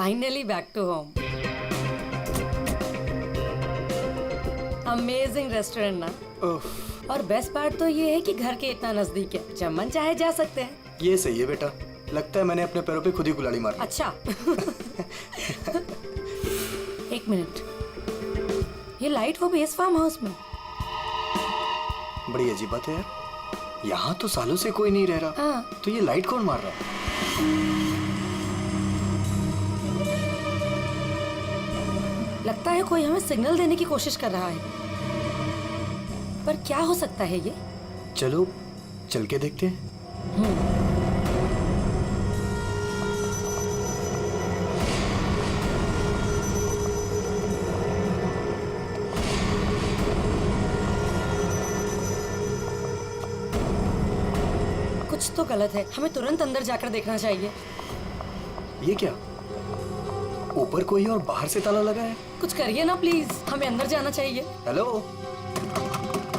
Finally back to home. Amazing restaurant ना। और best part तो ये है कि घर के इतना नजदीक है, जब मन चाहे जा सकते हैं। ये सही है बेटा, लगता है मैंने अपने पैरों पे खुद ही कुल्हाड़ी मार ली। अच्छा। एक मिनट, ये लाइट वो भी इस फार्म हाउस में? बड़ी अजीब बात है यार, यहाँ तो सालों से कोई नहीं रह रहा। हाँ। तो ये लाइट कौन मार रहा है? लगता है कोई हमें सिग्नल देने की कोशिश कर रहा है, पर क्या हो सकता है ये? चलो चल के देखते हैं। कुछ तो गलत है, हमें तुरंत अंदर जाकर देखना चाहिए। ये क्या, ऊपर कोई है और बाहर से ताला लगा है? कुछ करिए ना प्लीज, हमें अंदर जाना चाहिए। हेलो,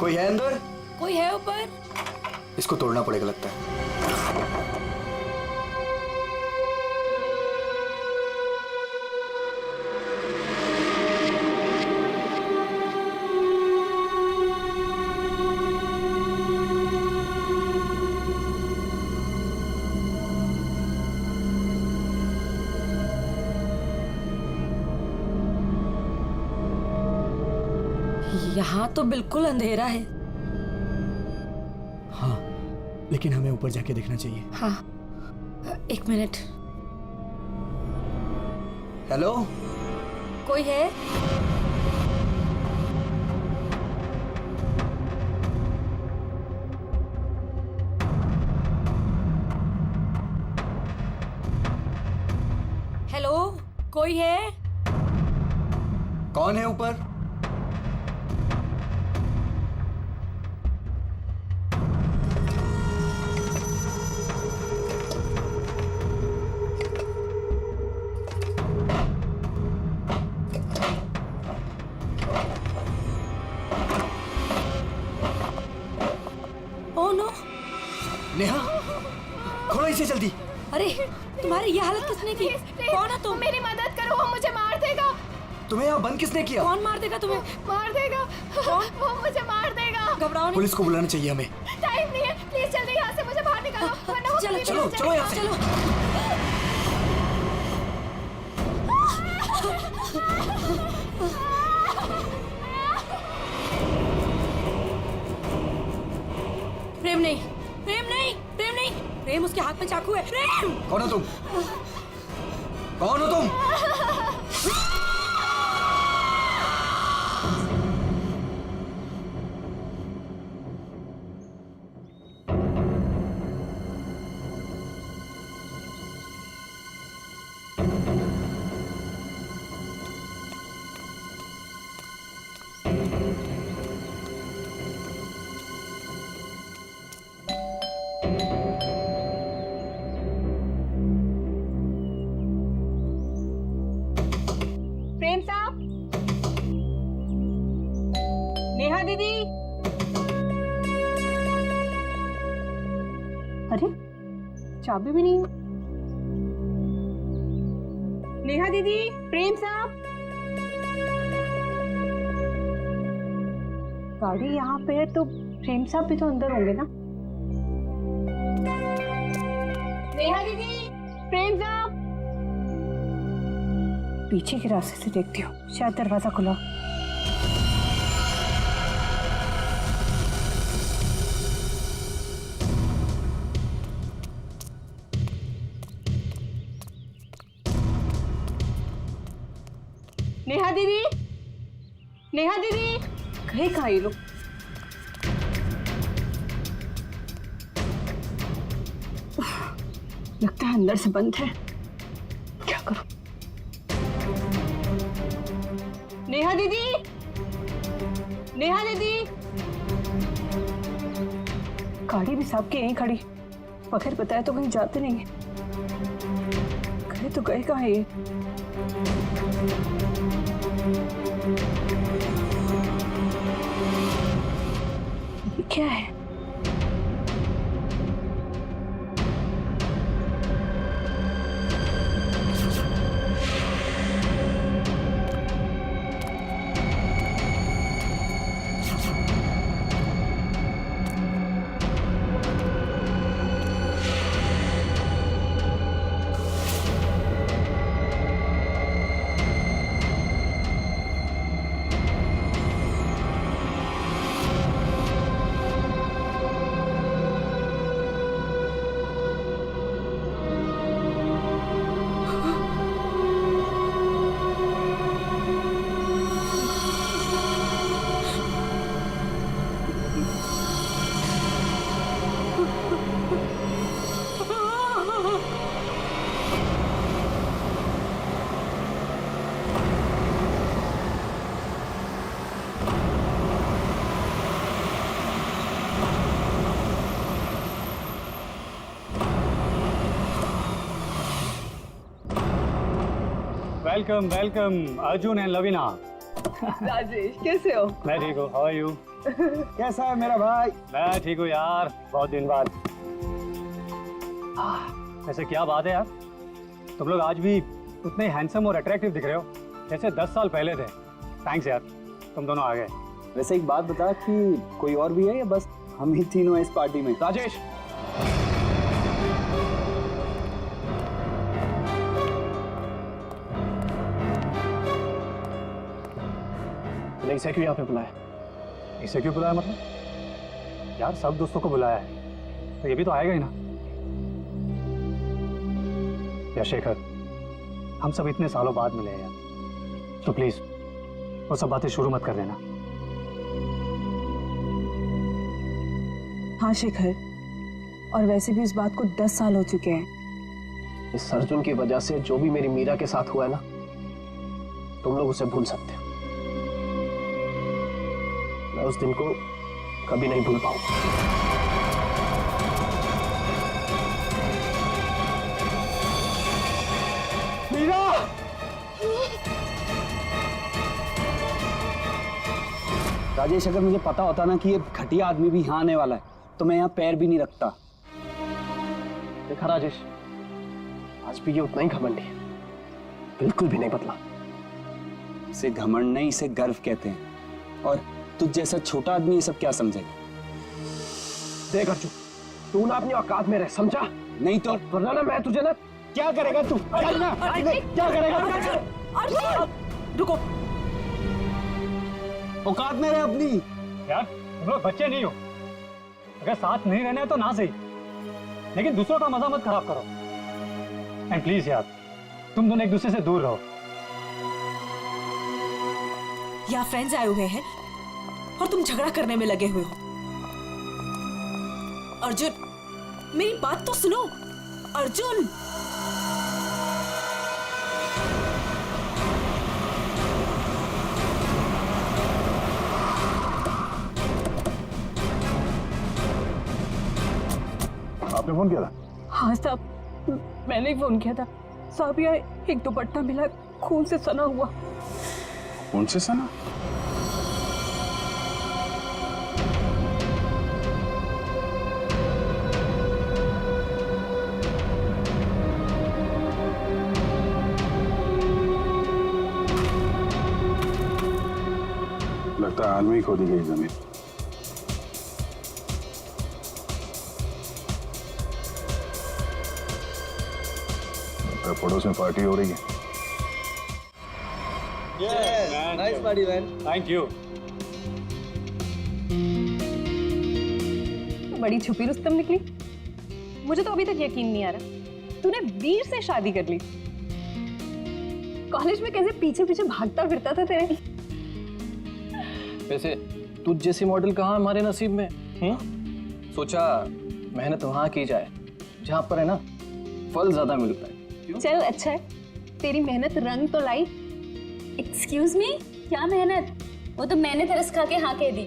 कोई है अंदर? कोई है ऊपर? इसको तोड़ना पड़ेगा लगता है। यहाँ तो बिल्कुल अंधेरा है। हाँ, लेकिन हमें ऊपर जाके देखना चाहिए। हाँ, एक मिनट। हेलो, कोई है? हेलो, कोई है? कौन है ऊपर? Oh no! नेहा, खोलो इसे जल्दी। अरे, तुम्हारी ये हालत किसने की? कौन है तुम? मेरी मदद करो, वो मुझे मार देगा। तुम्हें यहाँ बंद किसने किया? कौन मार देगा तुम्हें? मार देगा। कौन? वो मुझे मार देगा। घबराओ नहीं। पुलिस को बुलाना चाहिए हमें। टाइम नहीं है, प्लीज जल्दी यहाँ से मुझे बाहर निकालो, वरना वो चलो, कभी चलो, नहीं चलो यहाँ से। चलो। प्रेम नहीं, प्रेम नहीं, प्रेम नहीं, प्रेम उसके हाथ में चाकू है। प्रेम! कौन हो तुम? कौन हो तुम? प्रेम साहब, नेहा दीदी। अरे, चाबी भी नहीं है। नेहा दीदी, प्रेम साहब। गाड़ी यहाँ पे है तो प्रेम साहब भी तो अंदर होंगे ना। नेहा दीदी, प्रेम साहब। पीछे के रास्ते से देखती हूँ, शायद दरवाजा खुला। नेहा दीदी, नेहा दीदी, गए कहाँ ये लोग? लगता है अंदर से बंद है, क्या करूं? नेहा दीदी, नेहा दीदी। गाड़ी भी साहब की यहीं खड़ी, बगैर बताए तो कहीं जाते नहीं है। गए तो गए कहाँ ये? ये क्या है? Welcome welcome Arjun and Lavina. Rajesh कैसे हो? मैं ठीक हूँ, हाउ आर यू? कैसा है मेरा भाई? मैं ठीक हूँ यार, बहुत दिन बाद। ऐसे क्या बात है यार, तुम लोग आज भी उतने हैंडसम और अट्रैक्टिव दिख रहे हो जैसे 10 साल पहले थे। थैंक्स यार, तुम दोनों आ गए। वैसे एक बात बता कि कोई और भी है या बस हम ही तीनों हैं इस पार्टी में? राजेश, इसे क्यों यहाँ पे बुलाया? इसे क्यों बुलाया मतलब? यार सब दोस्तों को बुलाया है तो ये भी तो आएगा ही ना। या शेखर, हम सब इतने सालों बाद मिले हैं यार, तो प्लीज वो सब बातें शुरू मत कर देना। हाँ शेखर, और वैसे भी इस बात को 10 साल हो चुके हैं। इस अर्जुन की वजह से जो भी मेरी मीरा के साथ हुआ है ना, तुम लोग उसे भूल सकते हो। मैं उस दिन को कभी नहीं भूल पाऊंगा। मीरा! राजेश, अगर मुझे पता होता ना कि ये घटिया आदमी भी यहाँ आने वाला है तो मैं यहाँ पैर भी नहीं रखता। देखा राजेश, आज भी ये उतना ही घमंडी है, बिल्कुल भी नहीं बदला। इसे घमंड नहीं, इसे गर्व कहते हैं। और तुझ जैसा छोटा आदमी ये सब क्या समझेगा? देख अर्जुन, तू ना अपनी औकात में रह, समझा? नहीं तो वरना ना मैं तुझे ना क्या करेगा तू? क्या करेगा तू? रुको, औकात में रह अपनी। यार तुम लोग बच्चे नहीं हो, अगर साथ नहीं रहना है तो ना सही, लेकिन दूसरों का मजा मत खराब करो। एंड प्लीज यार, तुम दोनों एक दूसरे से दूर रहो। यहाँ फ्रेंड्स आए हुए हैं और तुम झगड़ा करने में लगे हुए हो। अर्जुन, मेरी बात तो सुनो। अर्जुन, आपने फोन किया था? हाँ साहब, मैंने ही फोन किया था। साहब यहाँ एक दुपट्टा मिला, खून से सना हुआ। कौन से सना? लगता है हाल में ही खोदी गई जमीन। पड़ोस में पार्टी हो रही है। Nice party man. Thank you. बड़ी छुपी रुस्तम निकली। मुझे तो अभी तक यकीन नहीं आ रहा तूने वीर से शादी कर ली। कॉलेज में कैसे पीछे पीछे भागता फिरता था तेरे। वैसे तुझ जैसी मॉडल कहाँ हमारे नसीब में? सोचा मेहनत वहाँ की जाए जहाँ पर है ना फल ज्यादा मिलता है। चल अच्छा है, तेरी मेहनत रंग तो लाई। एक्सक्यूज मी, क्या मेहनत? वो तो मैंने तरस खा के हाँ कह दी,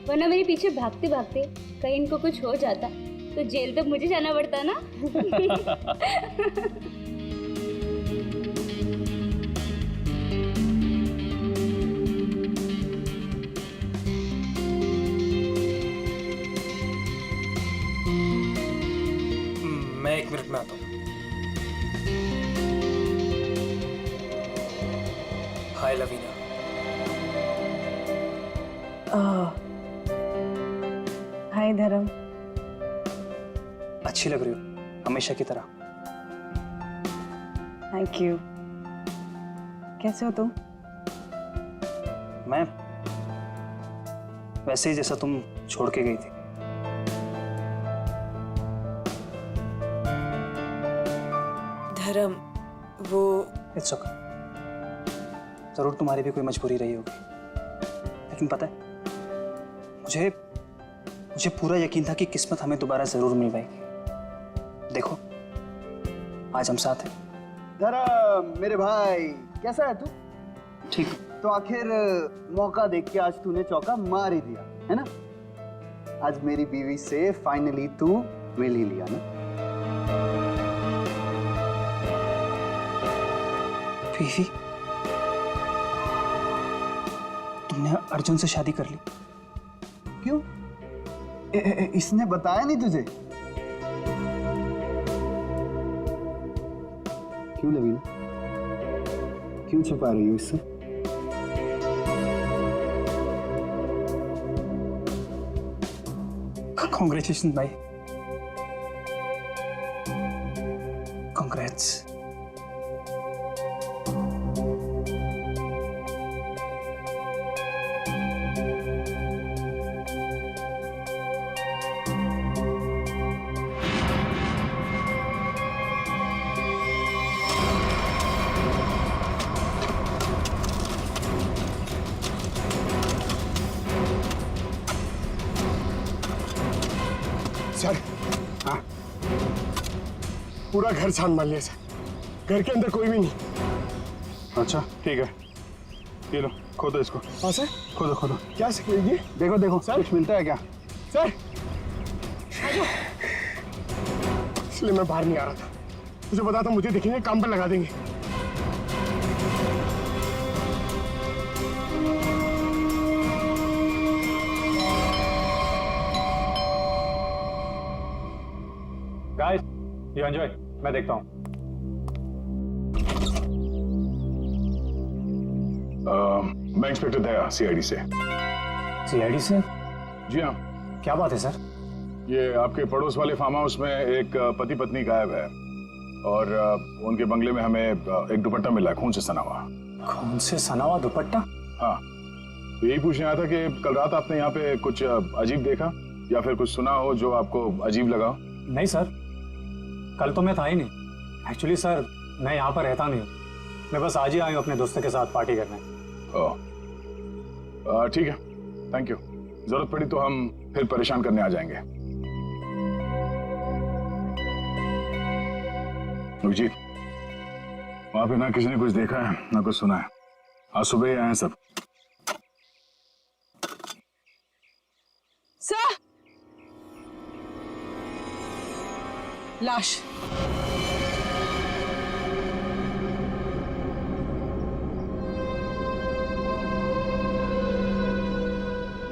वरना मेरे पीछे भागते भागते कहीं इनको कुछ हो जाता तो जेल तक मुझे जाना पड़ता ना। मैं 1 मिनट में आता हूँ। हाय लवीना। हाय धर्म। अच्छी लग रही हो हमेशा की तरह। Thank you. कैसे हो तुम? मैं वैसे ही जैसा तुम छोड़ के गई थी। धर्म, वो इट्स ओके। जरूर तुम्हारी भी कोई मजबूरी रही होगी, लेकिन पता है मुझे पूरा यकीन था कि किस्मत हमें दोबारा जरूर मिल पाएगी। देखो आज हम साथ हैं। धर्म मेरे भाई, कैसा है तू? ठीक। तो आखिर मौका देख के आज तूने चौका मार ही दिया है ना। आज मेरी बीवी से फाइनली तू मिल ही लिया ना। बीवी? हमने अर्जुन से शादी कर ली। क्यों? इसने बताया नहीं तुझे? क्यों लवीना, क्यों छुपा रही हो इससे? कॉन्ग्रेचुलेशन भाई, कॉन्ग्रेट्स। सर, हाँ, पूरा घर छान मार लिया सर, घर के अंदर कोई भी नहीं। अच्छा ठीक है, ये लो खोदो इसको। हाँ सर, खोदो खोदो। क्या सर ये? देखो देखो सर? कुछ मिलता है क्या? सर, इसलिए मैं बाहर नहीं आ रहा था, मुझे पता था मुझे देखेंगे काम पर लगा देंगे। गाइस, यू एंजॉय, मैं देखता हूँ। मैं इंस्पेक्टर दया, सीआईडी से। सीआईडी से? जी हाँ, क्या बात है सर? ये आपके पड़ोस वाले फार्म हाउस में एक पति पत्नी गायब है और उनके बंगले में हमें एक दुपट्टा मिला है, खून से सना हुआ। खून से सना हुआ दुपट्टा? हाँ, तो यही पूछने आया था कि कल रात आपने यहाँ पे कुछ अजीब देखा या फिर कुछ सुना हो जो आपको अजीब लगा? नहीं सर, कल तो मैं था ही नहीं। एक्चुअली सर, मैं यहाँ पर रहता नहीं हूँ, मैं बस आज ही आया हूँ अपने दोस्तों के साथ पार्टी करने। ठीक है, थैंक यू। जरूरत पड़ी तो हम फिर परेशान करने आ जाएंगे। अभिजीत, वहां पे ना किसी ने कुछ देखा है ना कुछ सुना है, आज सुबह ही आए हैं सब। सर, लाश।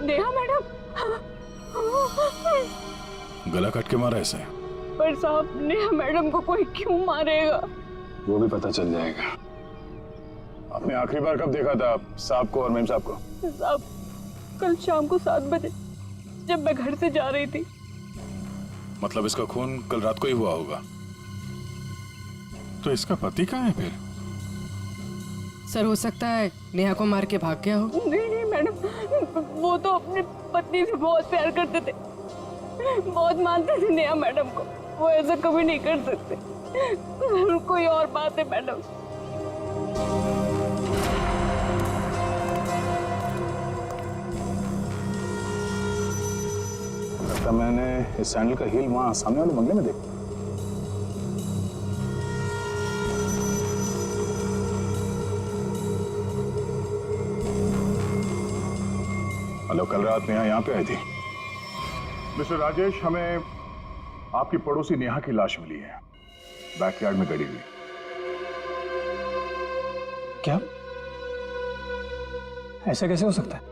नेहा मैडम। गला काट के मारा ऐसे? पर साहब, नेहा मैडम को कोई क्यों मारेगा? वो भी पता चल जाएगा। आपने आखिरी बार कब देखा था साहब को और मेम साहब को? साहब, कल शाम को 7 बजे जब मैं घर से जा रही थी। मतलब इसका खून कल रात को ही हुआ होगा। तो इसका पति कहाँ है फिर? सर, हो सकता है नेहा को मार के भाग गया हो। नहीं नहीं मैडम, वो तो अपनी पत्नी से बहुत प्यार करते थे, बहुत मानते थे नेहा मैडम को। वो ऐसा कभी नहीं कर सकते। कोई और बात है मैडम। लगता मैंने इस सैंडल का हील वहां सामने वाले बंगले में देखा। हेलो, कल रात नेहा यहाँ पे आई थी। मिस्टर राजेश, हमें आपकी पड़ोसी नेहा की लाश मिली है, बैकयार्ड में गड़ी हुई। क्या? ऐसा कैसे हो सकता है?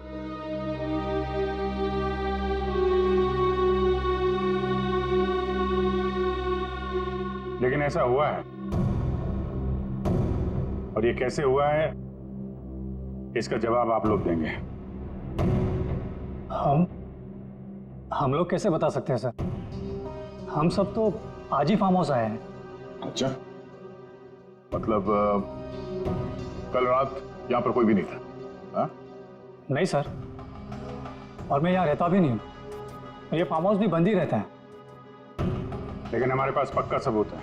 लेकिन ऐसा हुआ है, और ये कैसे हुआ है इसका जवाब आप लोग देंगे। हम लोग कैसे बता सकते हैं सर? हम सब तो आज ही फार्म हाउस आए हैं। अच्छा, मतलब कल रात यहाँ पर कोई भी नहीं था? हाँ? नहीं सर, और मैं यहाँ रहता भी नहीं हूँ। ये फार्म हाउस भी बंद ही रहता है। लेकिन हमारे पास पक्का सबूत है,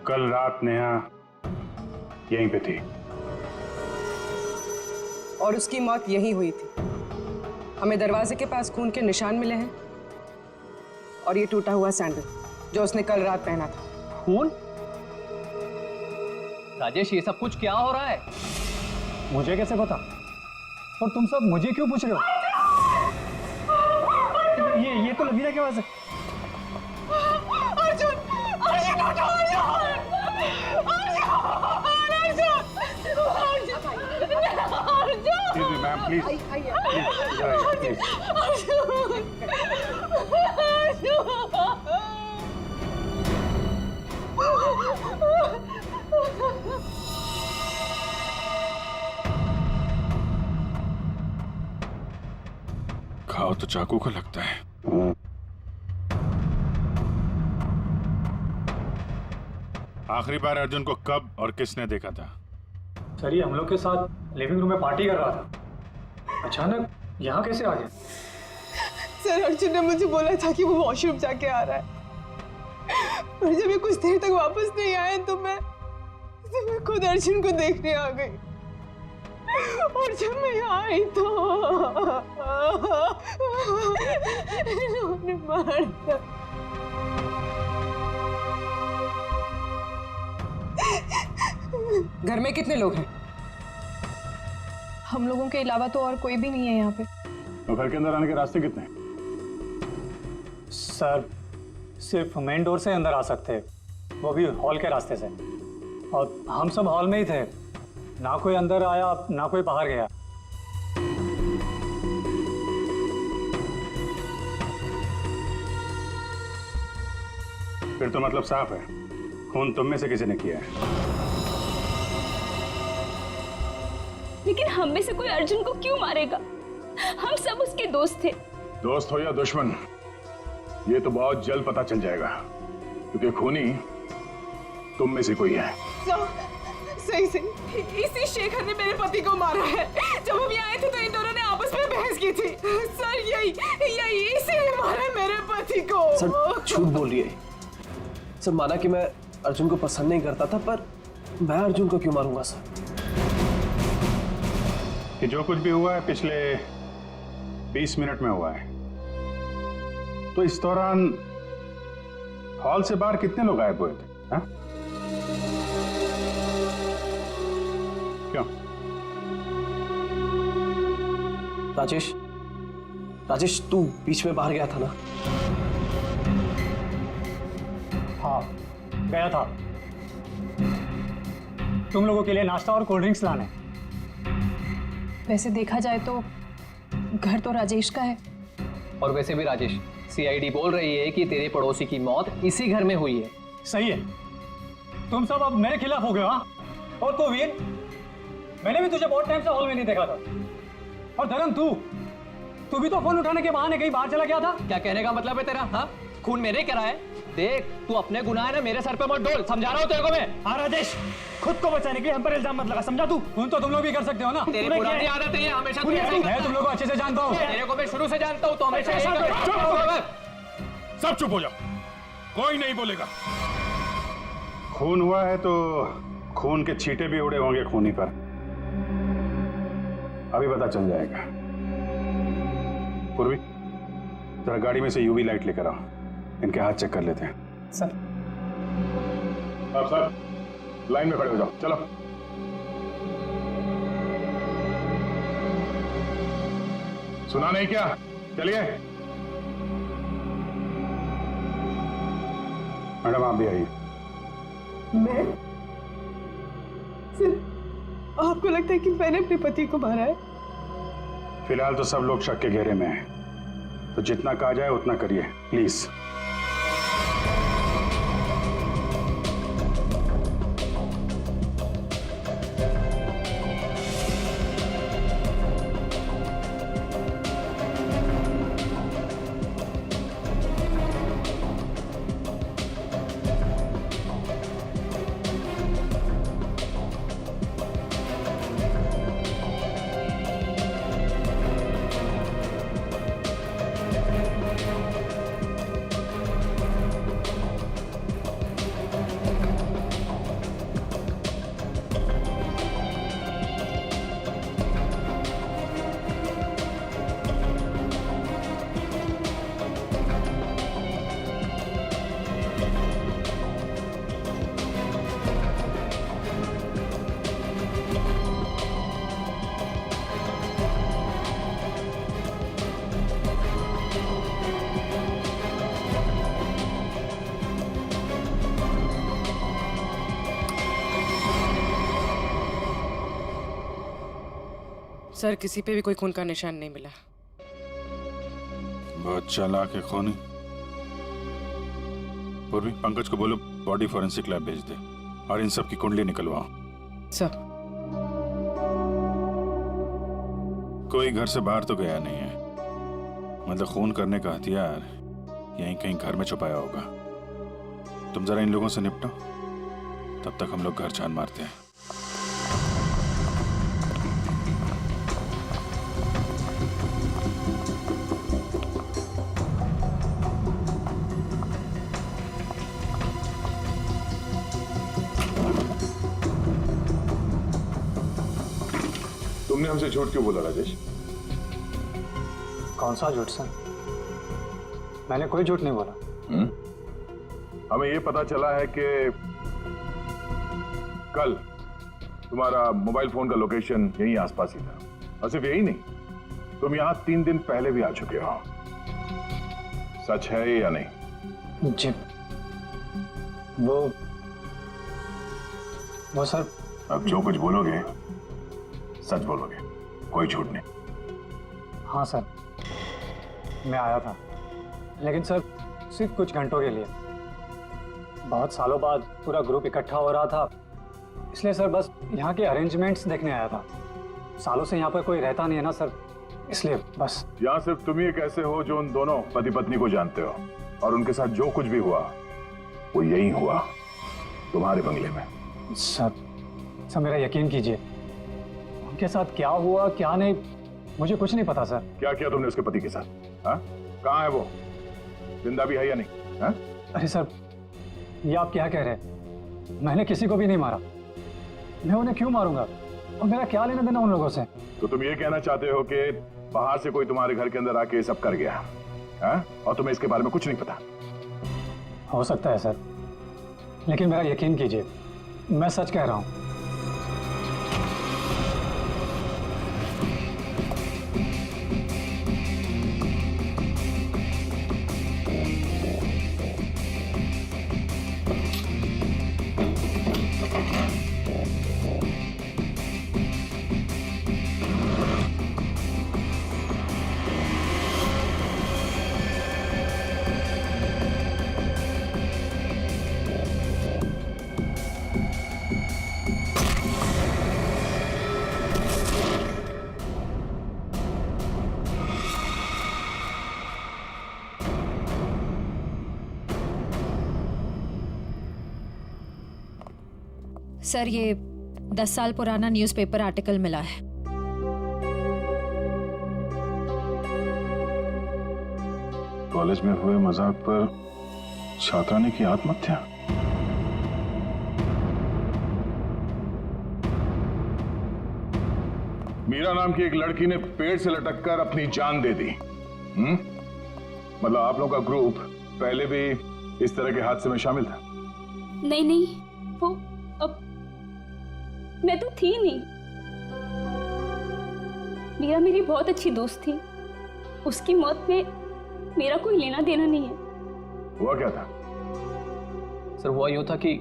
कल रात नेहा यहीं पे थी। और उसकी मौत यहीं हुई थी। हमें दरवाजे के पास खून के निशान मिले हैं और ये टूटा हुआ सैंडल जो उसने कल रात पहना था। खून? राजेश, ये सब कुछ क्या हो रहा है? मुझे कैसे पता? और तुम सब मुझे क्यों पूछ रहे हो? ये तो लवीना की आवाज है। अर्जुन, अर्जुन उठो, Arjun, Arjun, Arjun, Arjun, Arjun. Excuse me, ma'am, please. Please. खाओ तो चाकू को लगता है। आखिरी बार अर्जुन को कब और किसने देखा था? सर ये हम लोग के साथ लिविंग रूम में पार्टी कर रहा था, अचानक यहाँ कैसे आ गया? सर अर्जुन ने मुझे बोला था कि वो वॉशरूम जाके आ रहा है, पर जब ये कुछ देर तक वापस नहीं आए तो मैं खुद अर्जुन को देखने आ गई। और जब मैं यहाँ आई तो इन्होंने मार दिया। घर में कितने लोग हैं? हम लोगों के अलावा तो और कोई भी नहीं है यहाँ पे। तो घर के अंदर आने के रास्ते कितने हैं? सर सिर्फ मेन डोर से अंदर आ सकते हैं, वो भी हॉल के रास्ते से, और हम सब हॉल में ही थे, ना कोई अंदर आया ना कोई बाहर गया। फिर तो मतलब साफ है, खून तुम में से किसी ने किया है। लेकिन हम में से कोई अर्जुन को क्यों मारेगा? हम सब उसके दोस्त थे। दोस्त हो या दुश्मन, ये तो बहुत जल्द पता चल जाएगा, क्योंकि खूनी तुम में से कोई है। सही से इसी शेखर ने मेरे पति को मारा है। जब हम यहाँ आए थे तो इन दोनों ने आपस में बहस की थी। सर यही इसीलिए मारा मेरे पति को। सर झूठ बोल रही है सर। माना कि मैं अर्जुन को पसंद नहीं करता था, पर मैं अर्जुन को क्यों मारूंगा सर? कि जो कुछ भी हुआ है पिछले 20 मिनट में हुआ है, तो इस दौरान हॉल से बाहर कितने लोग गायब हुए थे? हा? क्यों? राजेश तू बीच में बाहर गया था ना? हाँ गया था, तुम लोगों के लिए नाश्ता और कोल्ड ड्रिंक्स लाने। वैसे देखा जाए तो घर तो राजेश का है। और वैसे भी राजेश, सीआईडी बोल रही है कि तेरे पड़ोसी की मौत इसी घर में हुई है। सही है, तुम सब अब मेरे खिलाफ हो गए। हाँ, और तो वीर, मैंने भी तुझे बहुत टाइम से हॉल में नहीं देखा था। और धर्म तू भी तो फोन उठाने के बहाने कहीं बाहर चला गया था। क्या कहने का मतलब है तेरा? हाँ, खून मेरे करा है। देख, तू अपने गुनाह है ना मेरे सर पे मत डोल, समझा रहा हूँ तेरे को मैं। हाँ राजेश, खुद को बचाने के लिए हम पर इल्जाम मत लगा, समझा तू? खून तो तुम लोग भी कर सकते हो ना। तेरी पुरानी आदत है, हमेशा तू ऐसे ही मैं तुम लोग को अच्छे से जानता हूँ। तेरे को मैं शुरू से जानता हूँ, तो हमेशा ऐसा सब चुप हो जाओ, कोई नहीं बोलेगा। खून हुआ है तो खून के छींटे भी उड़े होंगे खूनी पर, अभी पता चल जाएगा। पूर्वी, जरा गाड़ी में से यूवी लाइट लेकर आओ, इनके हाथ चेक कर लेते हैं। सर। अब सर लाइन में खड़े हो जाओ, चलो। सुना नहीं क्या? चलिए। मैडम आप भी आइए। मैं? सर आपको लगता है कि मैंने अपने पति को मारा है? फिलहाल तो सब लोग शक के घेरे में हैं, तो जितना कहा जाए उतना करिए प्लीज। सर किसी पे भी कोई खून का निशान नहीं मिला। बहुत चालाक है खूनी। पूर्वी, पंकज को बोलो बॉडी फॉरेंसिक लैब भेज दे और इन सब की कुंडली निकलवाओ। सर कोई घर से बाहर तो गया नहीं है, मतलब खून करने का हथियार यहीं कहीं घर में छुपाया होगा। तुम जरा इन लोगों से निपटो, तब तक हम लोग घर छान मारते हैं। तुमने हमसे झूठ क्यों बोला राजेश? कौन सा झूठ सर? मैंने कोई झूठ नहीं बोला। हमें ये पता चला है कि कल तुम्हारा मोबाइल फोन का लोकेशन यहीं आसपास ही था, और सिर्फ यही नहीं, तुम यहां 3 दिन पहले भी आ चुके हो। सच है या नहीं? जी वो सर, अब जो कुछ बोलोगे सच बोलोगे, कोई झूठ नहीं। हाँ सर, मैं आया था, लेकिन सर सिर्फ कुछ घंटों के लिए। बहुत सालों बाद पूरा ग्रुप इकट्ठा हो रहा था, इसलिए सर बस यहाँ के अरेंजमेंट्स देखने आया था। सालों से यहाँ पर कोई रहता नहीं है ना सर, इसलिए बस। यहाँ सिर्फ तुम ही एक ऐसे हो जो उन दोनों पति पत्नी को जानते हो, और उनके साथ जो कुछ भी हुआ वो यही हुआ, तुम्हारे बंगले में। सर मेरा यकीन कीजिए, उनके साथ क्या हुआ क्या नहीं मुझे कुछ नहीं पता सर। क्या किया तुमने उसके पति के साथ? हाँ, कहाँ है वो? जिंदा भी है या नहीं? हाँ? अरे सर, ये आप क्या कह रहे हैं? मैंने किसी को भी नहीं मारा। मैं उन्हें क्यों मारूंगा, और मेरा क्या लेना देना उन लोगों से? तो तुम ये कहना चाहते हो कि बाहर से कोई तुम्हारे घर के अंदर आके सब कर गया, हाँ? और तुम्हें इसके बारे में कुछ नहीं पता? हो सकता है सर, लेकिन मेरा यकीन कीजिए, मैं सच कह रहा हूं। सर ये 10 साल पुराना न्यूज़पेपर आर्टिकल मिला है। कॉलेज में हुए मजाक पर छात्रा ने की आत्महत्या। मीरा नाम की एक लड़की ने पेड़ से लटक कर अपनी जान दे दी। मतलब आप लोगों का ग्रुप पहले भी इस तरह के हादसे में शामिल था? नहीं, वो अब मैं तो थी नहीं। मीरा मेरी बहुत अच्छी दोस्त थी, उसकी मौत में मेरा कोई लेना देना नहीं है। हुआ क्या था? सर हुआ यूं था कि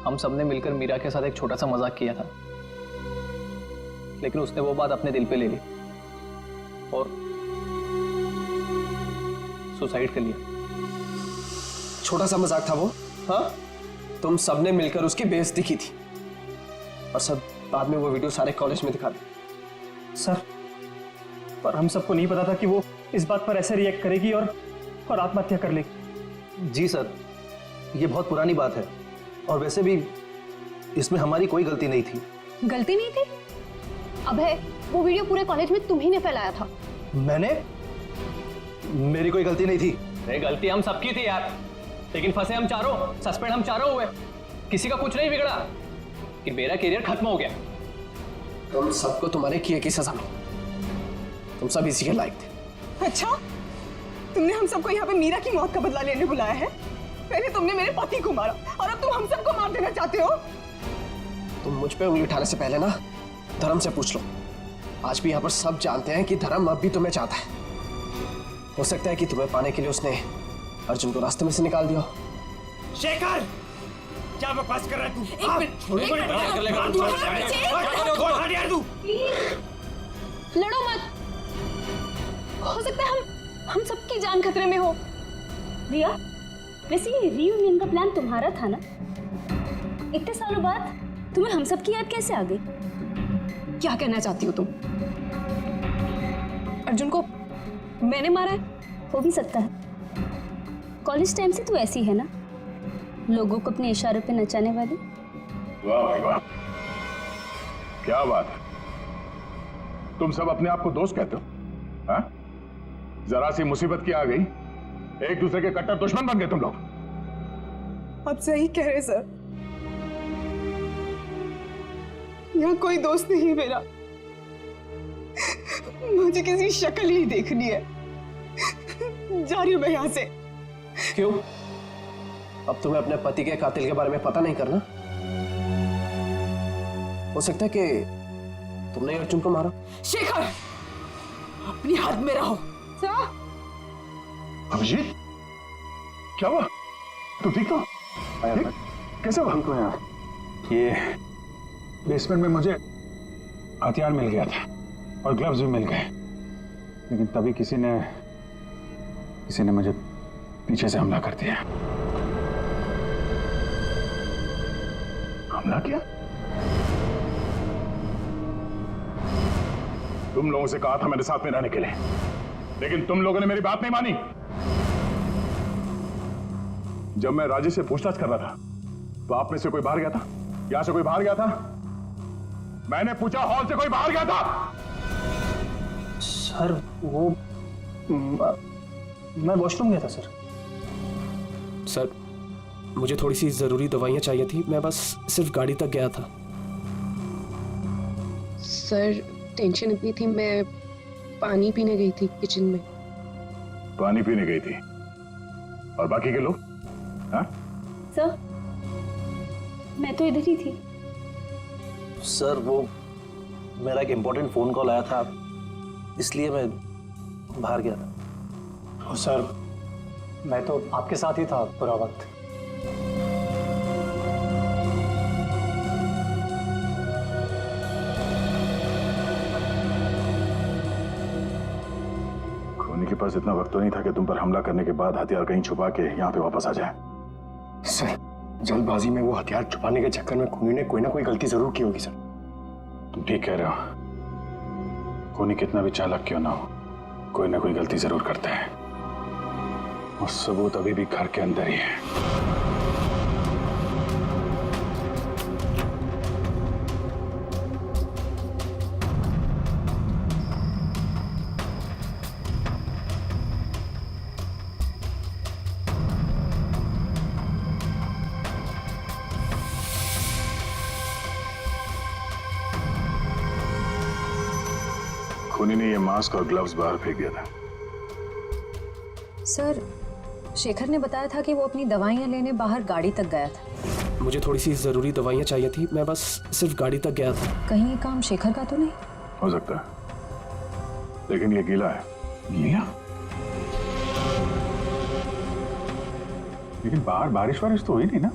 हम सबने मिलकर मीरा के साथ एक छोटा सा मजाक किया था, लेकिन उसने वो बात अपने दिल पे ले ली और सुसाइड कर लिया। छोटा सा मजाक था वो? हाँ, तुम सबने मिलकर उसकी बेइज्जती की थी, और सब बाद में वो वीडियो सारे कॉलेज में दिखा दी। सर, पर हम सबको नहीं पता था कि वो इस बात पर ऐसे रिएक्ट करेगी और आत्महत्या कर लेगी। जी सर, ये बहुत पुरानी बात है, और वैसे भी इसमें हमारी कोई गलती नहीं थी। गलती नहीं थी? अबे, वो वीडियो पूरे कॉलेज में तुम ही ने फैलाया था। मैंने? मेरी कोई गलती नहीं थी। ये गलती हम सबकी थी यार, लेकिन फंसे हम चारों, सस्पेंड हम चारों हुए। किसी का कुछ नहीं बिगड़ा, कि मेरा करियर खत्म हो गया। तुम सबको तुम्हारे किए की सजा मिली। तुम सब इसी के लायक थे। अच्छा, तुमने हम सबको यहाँ पे मीरा की मौत का बदला लेने बुलाया है? पहले तुमने मेरे पति को मारा, और अब तुम हम सबको मार देना चाहते हो? तुम मुझ पे उंगली उठाने से पहले ना धर्म से पूछ लो। आज भी यहाँ पर सब जानते हैं कि धर्म अब भी तुम्हें चाहता है। हो सकता है कि तुम्हें पाने के लिए उसने अर्जुन को रास्ते में से निकाल दिया। शेखर, क्या बकवास कर रहा है तू? एक मिनट, लड़ो मत, हो सकता है हम सबकी जान खतरे में हो। रिया, वैसे ये रीयूनियन का प्लान तुम्हारा था ना? इतने सालों बाद तुम्हें हम सब की याद कैसे आ गई? क्या कहना चाहती हो तुम? अर्जुन को मैंने मारा है? हो भी सकता है। कॉलेज टाइम से तू ऐसी है ना, लोगों को अपने इशारों पे नचाने वाली। वाह भाई वाह, क्या बात है। तुम सब अपने आप को दोस्त कहते हो? हाँ? जरा सी मुसीबत की आ गई, एक दूसरे के कट्टर दुश्मन बन गए तुम लोग। आप सही कह रहे सर, यहाँ कोई दोस्त नहीं मेरा, मुझे किसी शक्ल ही देखनी है। जा रही हूं मैं यहाँ से। क्यों? अब तुम्हें अपने पति के कातिल के बारे में पता नहीं करना? हो सकता है कि तुमने अर्जुन को मारा। शेखर, अपनी हद में रहो। सर, अभिजीत, क्या हुआ? तू ठीक तो? कैसे हुआ? ये बेसमेंट में मुझे हथियार मिल गया था और ग्लव्स भी मिल गए, लेकिन तभी किसी ने मुझे पीछे से हमला कर दिया। हमला किया? तुम लोगों से कहा था मेरे साथ में रहने के लिए, लेकिन तुम लोगों ने मेरी बात नहीं मानी। जब मैं राजेश से पूछताछ कर रहा था तो आप में से कोई बाहर गया था? यहां से कोई बाहर गया था? मैंने पूछा, हॉल से कोई बाहर गया था? सर वो मैं वॉशरूम गया था सर। सर मुझे थोड़ी सी जरूरी दवाइयां चाहिए थी, मैं बस सिर्फ गाड़ी तक गया था। सर टेंशन इतनी थी, मैं पानी पीने गई थी किचन में। पानी पीने गई थी? और बाकी के लोग? हाँ? सर, मैं तो इधर ही थी। सर वो मेरा एक इम्पोर्टेंट फोन कॉल आया था, इसलिए मैं बाहर गया था। सर मैं तो आपके साथ ही था पूरा वक्त। खोनी के पास इतना वक्त तो नहीं था कि तुम पर हमला करने के बाद हथियार कहीं छुपा के यहाँ पे वापस आ जाए। सर जल्दबाजी में वो हथियार छुपाने के चक्कर में खूनी ने कोई ना कोई गलती जरूर की होगी सर। तुम ठीक कह रहे हो, खूनी कितना भी चालाक क्यों ना हो, कोई ना कोई गलती जरूर करता है, और सबूत अभी भी घर के अंदर ही है। खूनी ने ये मास्क और ग्लव्स बाहर फेंक दिया था। सर, शेखर ने बताया था कि वो अपनी दवाइयां लेने बाहर गाड़ी तक गया था। मुझे थोड़ी सी जरूरी दवाइयां चाहिए थी, मैं बस सिर्फ गाड़ी तक गया था। कहीं ये काम शेखर का तो नहीं? हो सकता है, लेकिन ये गीला है। गीला? लेकिन बाहर बारिश वारिश तो हुई नहीं ना?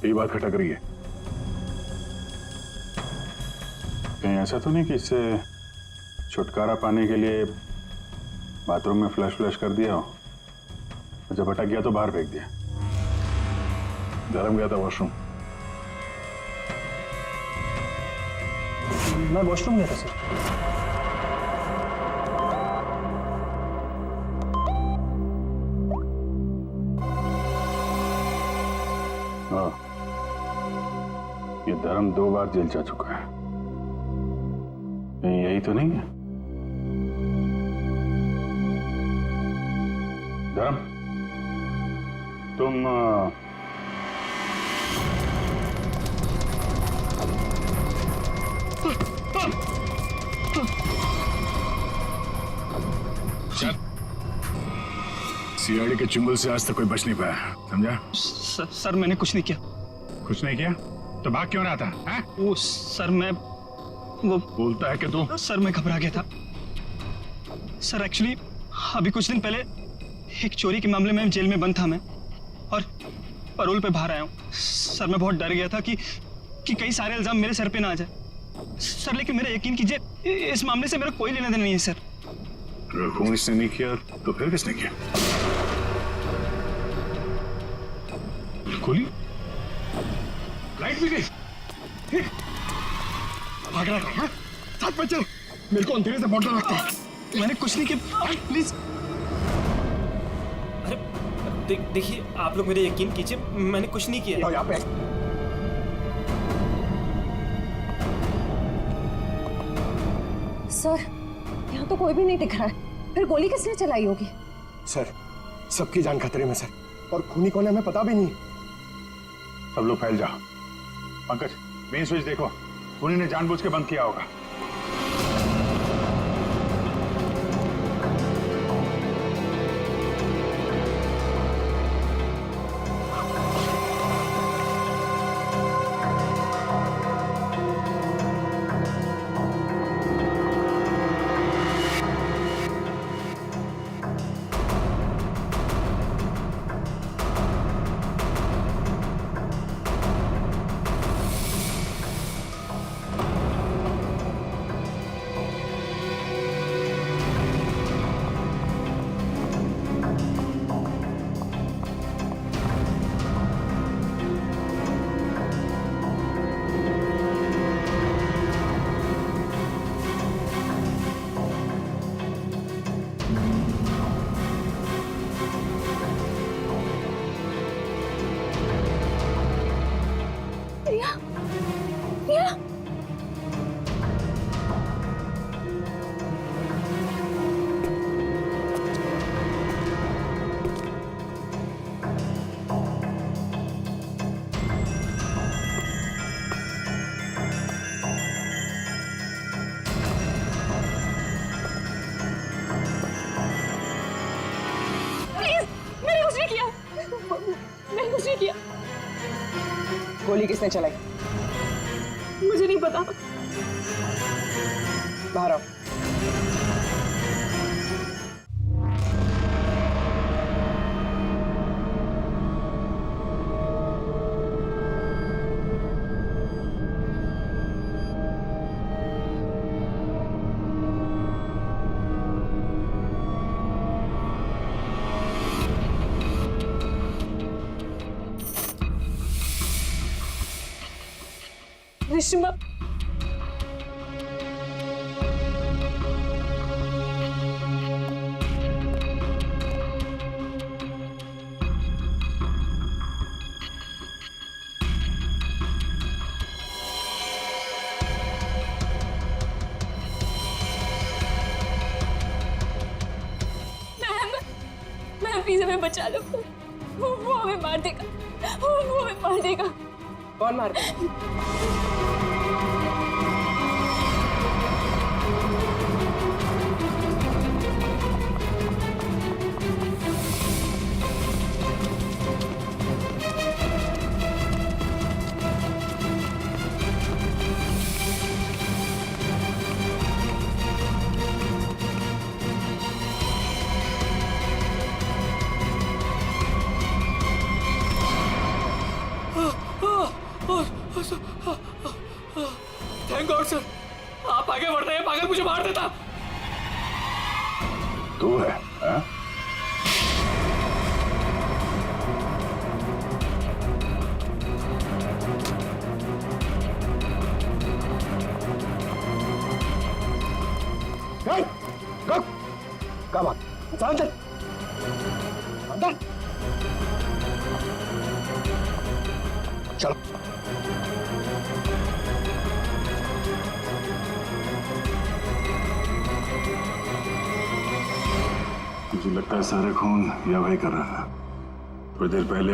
ये बात खटक रही है। कहीं ऐसा तो नहीं कि इससे छुटकारा पाने के लिए बाथरूम में फ्लश कर दिया हो, और जब अटक गया तो बाहर फेंक दिया? धर्म गया था वॉशरूम? मैं वॉशरूम गया था सर। हाँ, ये धर्म 2 बार जेल जा चुका है, कहीं यही तो नहीं है? धर्म, तुम सीआईडी के चुंगल से आज तक कोई बच नहीं पाया, समझा? सर मैंने कुछ नहीं किया। कुछ नहीं किया तो भाग क्यों रहा था? हैं? वो सर मैं वो बोलता है कि तू? सर मैं घबरा गया था सर। एक्चुअली अभी कुछ दिन पहले एक चोरी के मामले में जेल में बंद था मैं, और परोल पे बाहर आया हूँ। सर मैं बहुत डर गया था कि कई सारे इल्जाम मेरे सर पे ना आ जाए। सर लेकिन मेरा यकीन कीजिए, इस मामले से मेरा कोई लेना देना नहीं है सर। अगर खून इसने नहीं किया तो फिर किसने किया? खोली, लाइट भी गई। भाग रहा है, साथ में चल। मेरे को अंधेरे से बॉटल रखता है। मैंने कुछ नहीं किया, प्लीज। अरे देखिए, आप लोग मेरे यकीन कीजिए, मैंने कुछ नहीं किया। यहाँ पे सर, यहाँ तो कोई भी नहीं दिख रहा है, फिर गोली किसने चलाई होगी? सर, सबकी जान खतरे में सर, और खूनी कौन है हमें पता भी नहीं। सब लोग फैल जाओ। पंकज, मेन स्विच देखो, खूनी ने जानबूझ के बंद किया होगा। गोली किसने चलाई? मुझे नहीं पता। बाहर आओ। रेशमा, मैम प्लीज हमें बचा लो। वो हमें मार देगा, वो हमें मार देगा। कौन मार देगा? थैंक गॉड सर, आप आगे बढ़ रहे हैं, पागल मुझे मार देता। तू है, हाँ? क्या बात? अंदर अंदर चलो। मुझे लगता है सारा खून या भाई कर रहा था। थोड़ी देर पहले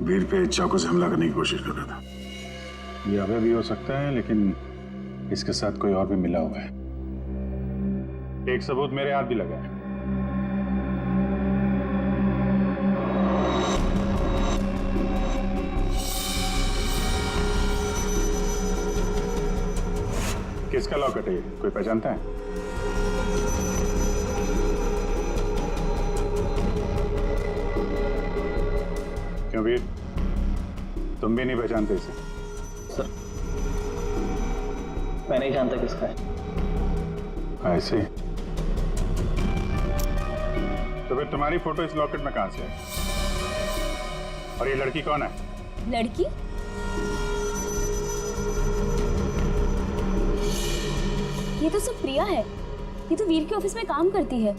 वीर पे चाकू से हमला करने की कोशिश कर रहा था। ये अभय भी हो सकता है, लेकिन इसके साथ कोई और भी मिला हुआ है। एक सबूत मेरे हाथ भी लगा है। किसका लॉकेट है ये? कोई पहचानता है? क्यों वीर, तुम भी नहीं पहचानते इसे? सर, मैं नहीं जानता किसका है। ऐसे तो फिर तुम्हारी फोटो इस लॉकेट में कहां से है? और ये लड़की कौन है? लड़की? ये तो सब प्रिया है। ये तो वीर के ऑफिस में काम करती है।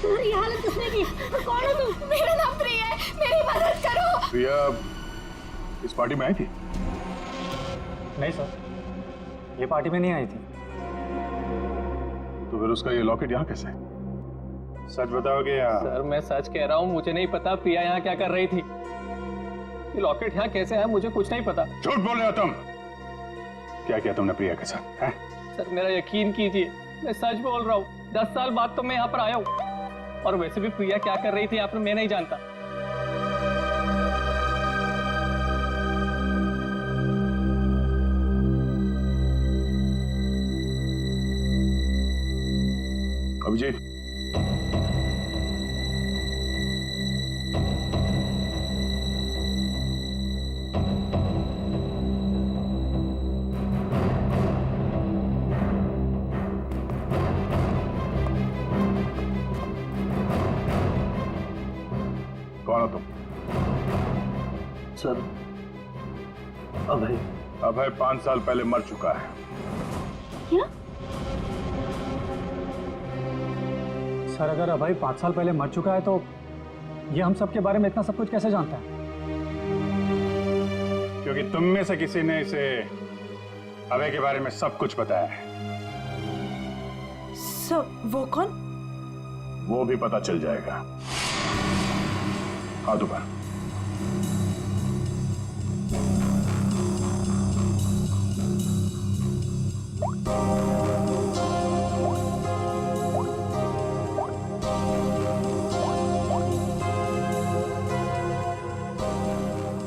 तुम्हारी हालत किसने की? कौन हो तुम? मेरा नाम प्रिया है, मेरी मदद करो। प्रिया इस पार्टी में आई थी? नहीं सर, ये पार्टी में नहीं आई थी। तो फिर उसका ये लॉकेट यहाँ कैसे? सच बताओगे या? सर मैं सच कह रहा हूँ, मुझे नहीं पता प्रिया यहाँ क्या कर रही थी। ये लॉकेट यहाँ कैसे है मुझे कुछ नहीं पता। झूठ बोल रहे हो तुम। क्या किया तुमने प्रिया के साथ? हैं? सर मेरा यकीन कीजिए, मैं सच बोल रहा हूँ। 10 साल बाद तो मैं यहाँ पर आया हूँ, और वैसे भी प्रिया क्या कर रही थी यहाँ पर मैं नहीं जानता। अभिजीत, कौन हो तुम? सर अभय। अभय 5 साल पहले मर चुका है। क्या? सर अगर अभय 5 साल पहले मर चुका है तो ये हम सब के बारे में इतना सब कुछ कैसे जानता है? क्योंकि तुम में से किसी ने इसे अभय के बारे में सब कुछ बताया है। सर वो कौन? वो भी पता चल जाएगा। हाथ ऊपर।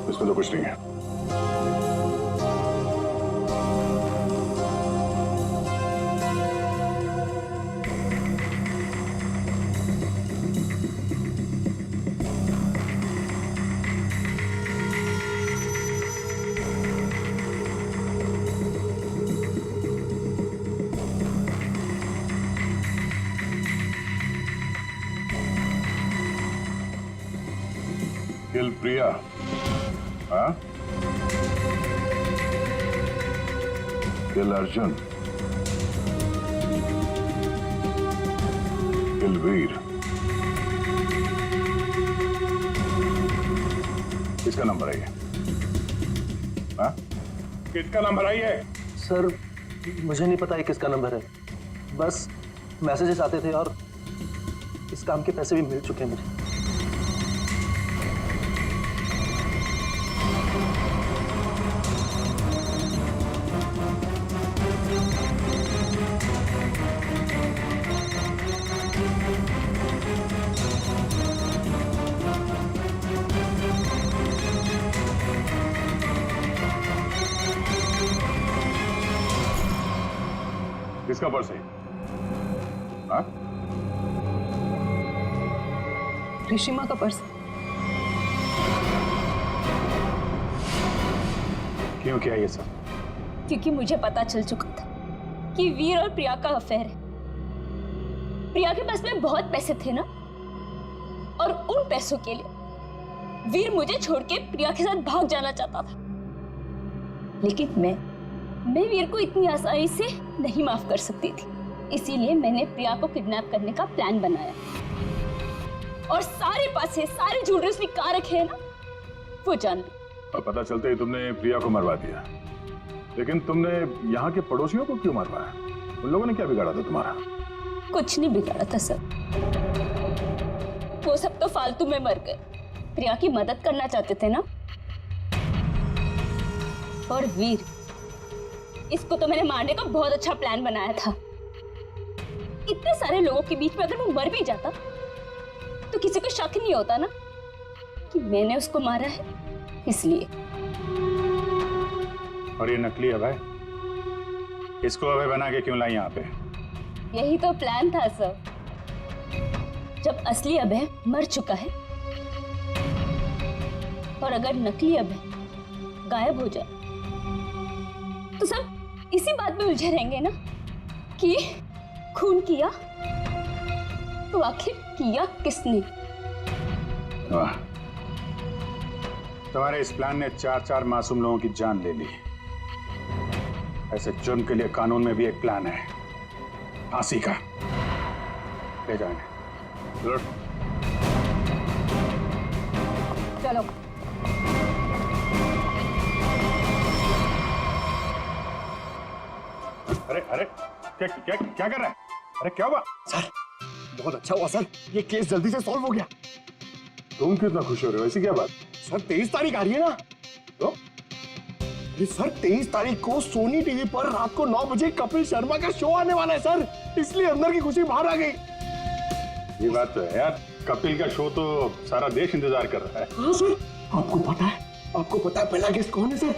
इसमें तो कुछ नहीं है। किल प्रिया, हाँ? किल अर्जुन, किल वीर। किसका नंबर है ये? हाँ? किसका नंबर है ये? सर मुझे नहीं पता ये किसका नंबर है, बस मैसेजेस आते थे और इस काम के पैसे भी मिल चुके हैं मुझे। किसका पर्स है? हाँ? ऋषिमा का पर्स। क्यों किया ये सब? क्योंकि मुझे पता चल चुका था कि वीर और प्रिया का अफेयर है। प्रिया के पास में बहुत पैसे थे ना, और उन पैसों के लिए वीर मुझे छोड़ के प्रिया के साथ भाग जाना चाहता था। लेकिन मैं वीर को इतनी आसानी से नहीं माफ कर सकती थी, इसीलिए मैंने प्रिया को किडनैप करने का प्लान बनाया। और सारे पैसे, सारे ज्वेलरी उसने कहाँ रखे हैं ना, वो जान ली। और पता चलते ही तुमने प्रिया को मरवा दिया। लेकिन तुमने यहाँ के पड़ोसियों को क्यों मरवाया? उन लोगों ने क्या बिगाड़ा था तुम्हारा? कुछ नहीं बिगाड़ा था सर, वो सब तो फालतू में मर गए। प्रिया की मदद करना चाहते थे ना। और वीर, इसको तो मैंने मारने का बहुत अच्छा प्लान बनाया था। इतने सारे लोगों के बीच में अगर वो मर भी जाता तो किसी को शक नहीं होता ना कि मैंने उसको मारा है, इसलिए। और ये नकली अभय, इसको अभय बना के क्यों लाई यहाँ पे? यही तो प्लान था सर। जब असली अभय मर चुका है और अगर नकली अभय गायब हो जाए तो सब इसी बात में उलझे रहेंगे ना कि खून किया तो आखिर किया किसने? वाह, तुम्हारे इस प्लान ने 4 मासूम लोगों की जान ले ली। ऐसे जुर्म के लिए कानून में भी एक प्लान है, फांसी का। ले जाओ इन्हें। चलो। अरे अरे क्या क्या क्या कर रहा है? अरे क्या हुआ? सर बहुत अच्छा हुआ सर, ये केस जल्दी से सॉल्व हो गया। तुम कितना खुश हो रहे हो? ऐसी क्या बात? सर 23 तारीख आ रही है ना, तो ये सर 23 तारीख को सोनी टीवी पर रात को 9 बजे कपिल शर्मा का शो आने वाला है सर, इसलिए अंदर की खुशी बाहर आ गई। ये बात तो है यार, कपिल का शो तो सारा देश इंतजार कर रहा है। हाँ सर, आपको पता है पहला गेस्ट कौन है sir?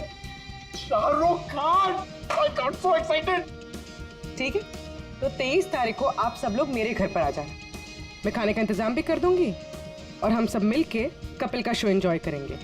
Shahrukh Khan. I got so excited। ठीक है, तो 23 तारीख को आप सब लोग मेरे घर पर आ जाना। मैं खाने का इंतजाम भी कर दूंगी और हम सब मिलके कपिल का शो एंजॉय करेंगे।